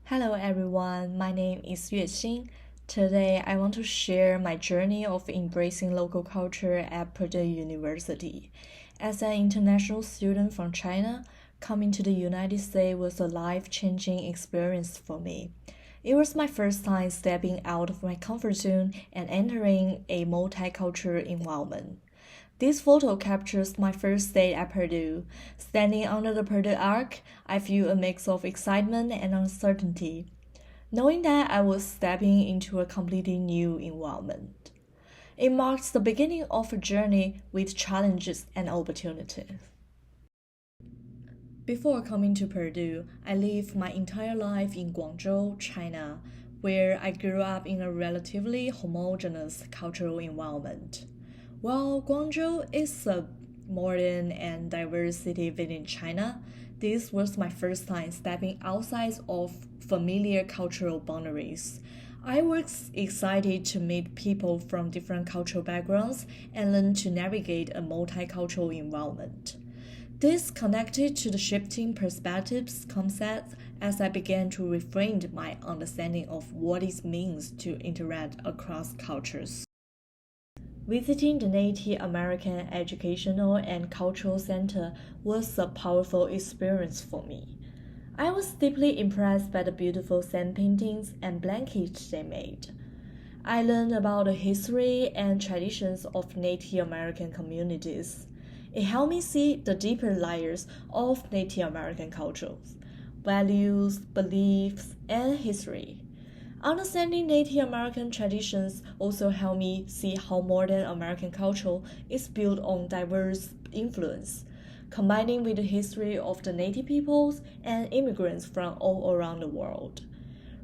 Hello everyone, my name is Yuexin. Today I want to share my journey of embracing local culture at Purdue University. As an international student from China, coming to the United States was a life-changing experience for me. It was my first time stepping out of my comfort zone and entering a multicultural environment. This photo captures my first day at Purdue. Standing under the Purdue Arc, I feel a mix of excitement and uncertainty, knowing that I was stepping into a completely new environment. It marks the beginning of a journey with challenges and opportunities. Before coming to Purdue, I lived my entire life in Guangzhou, China, where I grew up in a relatively homogeneous cultural environment. While Guangzhou is a modern and diverse city within China, this was my first time stepping outside of familiar cultural boundaries. I was excited to meet people from different cultural backgrounds and learn to navigate a multicultural environment. This connected to the shifting perspectives concept as I began to reframe my understanding of what it means to interact across cultures. Visiting the Native American Educational and Cultural Center was a powerful experience for me. I was deeply impressed by the beautiful sand paintings and blankets they made. I learned about the history and traditions of Native American communities. It helped me see the deeper layers of Native American cultures, values, beliefs, and history. Understanding Native American traditions also helped me see how modern American culture is built on diverse influence, combining with the history of the Native peoples and immigrants from all around the world.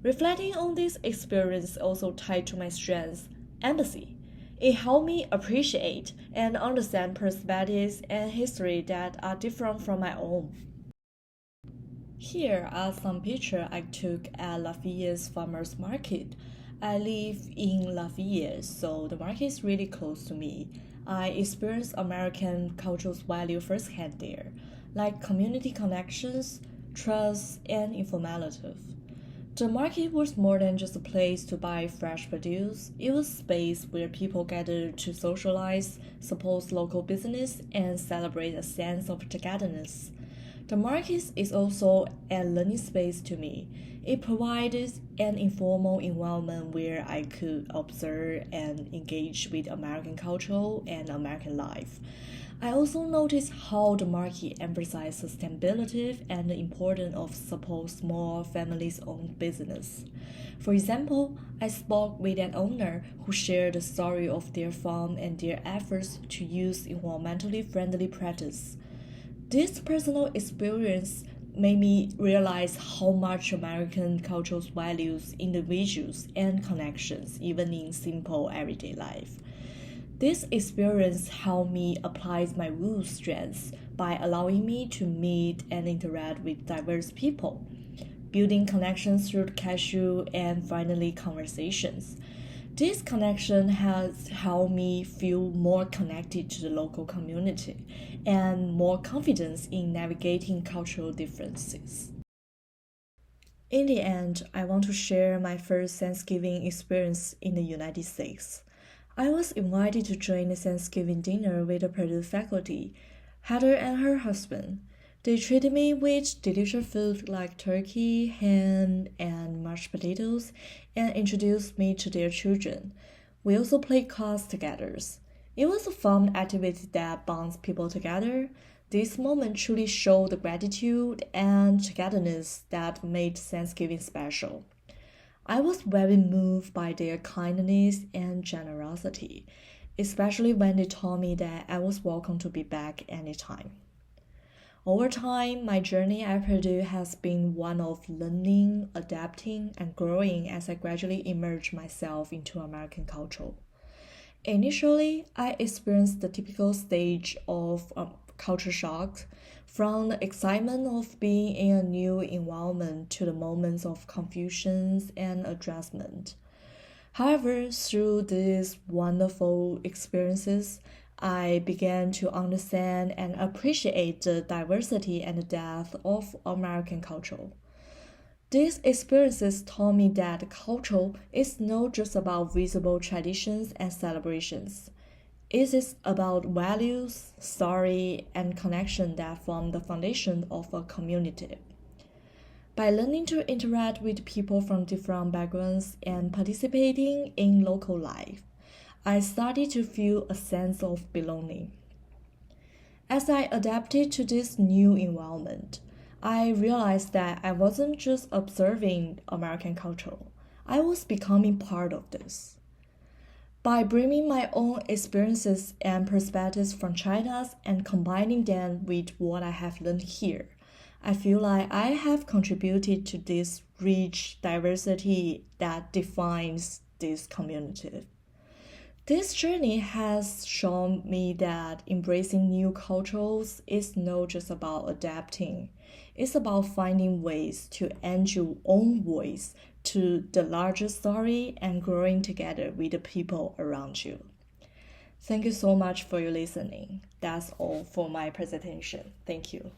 Reflecting on this experience also tied to my strengths, empathy. It helped me appreciate and understand perspectives and history that are different from my own. Here are some pictures I took at Lafayette's farmers market. I live in Lafayette, so the market is really close to me. I experienced American cultural value firsthand there, like community connections, trust, and informality. The market was more than just a place to buy fresh produce. It was a space where people gathered to socialize, support local business, and celebrate a sense of togetherness. The market is also a learning space to me. It provided an informal environment where I could observe and engage with American culture and American life. I also noticed how the market emphasized sustainability and the importance of support small families-owned business. For example, I spoke with an owner who shared the story of their farm and their efforts to use environmentally friendly practice. This personal experience made me realize how much American culture values individuals and connections, even in simple everyday life. This experience helped me apply my Wu's strengths by allowing me to meet and interact with diverse people, building connections through casual and friendly conversations. This connection has helped me feel more connected to the local community and more confidence in navigating cultural differences. In the end, I want to share my first Thanksgiving experience in the United States. I was invited to join the Thanksgiving dinner with the Purdue faculty, Heather and her husband. They treated me with delicious food like turkey, ham, and mashed potatoes and introduced me to their children. We also played cards together. It was a fun activity that bonds people together. This moment truly showed the gratitude and togetherness that made Thanksgiving special. I was very moved by their kindness and generosity, especially when they told me that I was welcome to be back anytime. Over time, my journey at Purdue has been one of learning, adapting, and growing as I gradually immerse myself into American culture. Initially, I experienced the typical stage of culture shock, from the excitement of being in a new environment to the moments of confusion and adjustment. However, through these wonderful experiences, I began to understand and appreciate the diversity and the depth of American culture. These experiences taught me that culture is not just about visible traditions and celebrations. It is about values, story, and connection that form the foundation of a community. By learning to interact with people from different backgrounds and participating in local life, I started to feel a sense of belonging. As I adapted to this new environment, I realized that I wasn't just observing American culture, I was becoming part of this. By bringing my own experiences and perspectives from China and combining them with what I have learned here, I feel like I have contributed to this rich diversity that defines this community. This journey has shown me that embracing new cultures is not just about adapting, it's about finding ways to add your own voice to the larger story and growing together with the people around you. Thank you so much for your listening. That's all for my presentation. Thank you.